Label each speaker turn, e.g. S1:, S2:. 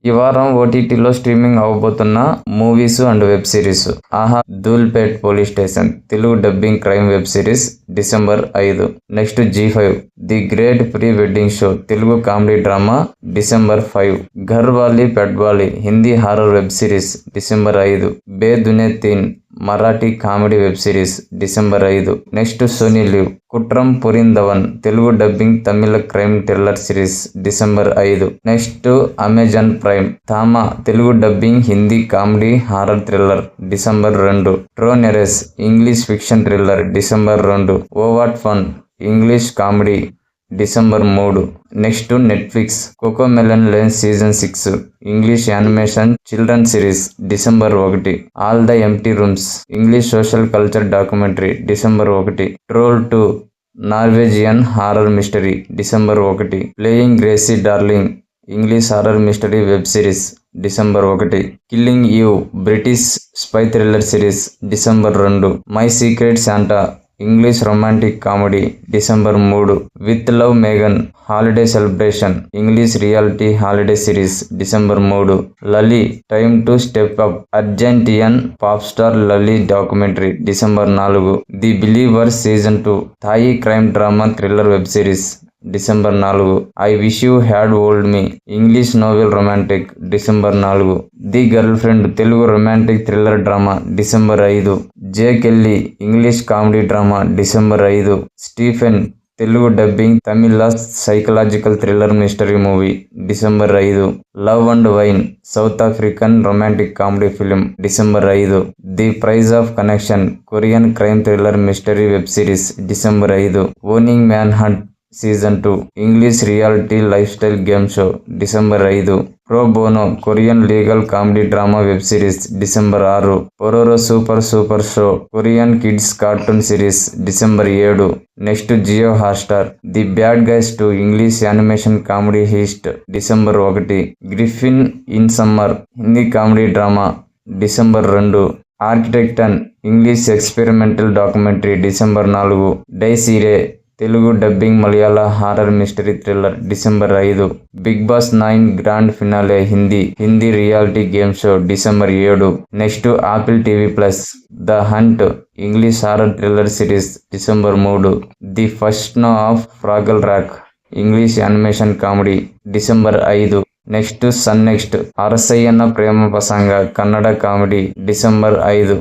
S1: ఈ వారం ఓటీటీలో స్ట్రీమింగ్ అవబోతున్న movies and web series. Aha, Dhoolpet police station Telugu dubbing crime web series December 5. Next G5 the great pre wedding show Telugu comedy drama December 5. Ghar Wali Pet Wali Hindi horror web series December 5. Be Dune Teen Marathi comedy web series December 5. Next Sony LIV Kuttram Purindhavan Telugu dubbing Tamil crime thriller series December 5. Next Amazon Prime Thama Telugu dubbing Hindi comedy horror thriller December 2. Tron Ares English fiction thriller December 2. Oh what fun English comedy December 3. Next Netflix CoComelon Lane season 6 English animation children series December 1. All the empty rooms English social culture documentary December 1. Troll 2 Norwegian horror mystery December 1. Playing Gracie darling English horror mystery web series December 1. Killing Eve British spy thriller series December 2. My secret Santa English romantic comedy December 3. With love మేఘన్ holiday celebration English reality holiday series December 3. Lali time to step up Argentine pop star Lali documentary December 4. The believer season 2 Thai crime drama thriller web series December 4. I wish you had told me English novel romantic December 4. The girlfriend Telugu romantic thriller drama December 5. Jay Kelly English comedy drama December 5. Stephen Telugu dubbing Tamil psychological thriller mystery movie December 5. Love and wine south African romantic comedy film December 5. The prize of connection Korean crime thriller mystery web series December 5. Owning Manhattan season 2 English reality lifestyle game show December 5. Pro bono Korean legal comedy drama web series December 6. Pororo super show Korean kids cartoon series December 7. Next Jio Hotstar the bad guys 2 English animation comedy heist December 1. Griffin in summer Hindi comedy drama December 2. Architecton English experimental documentary December 4. Dies Irae Telugu dubbing Malayalam horror mystery thriller December 5. Big boss 9 grand finale Hindi reality game show December 7. Next Apple TV plus the hunt English horror thriller series December 3. The first snow of Fraggle Rock English animation comedy December 5. Next Arasayyana Prema Prasanga Kannada comedy December 5.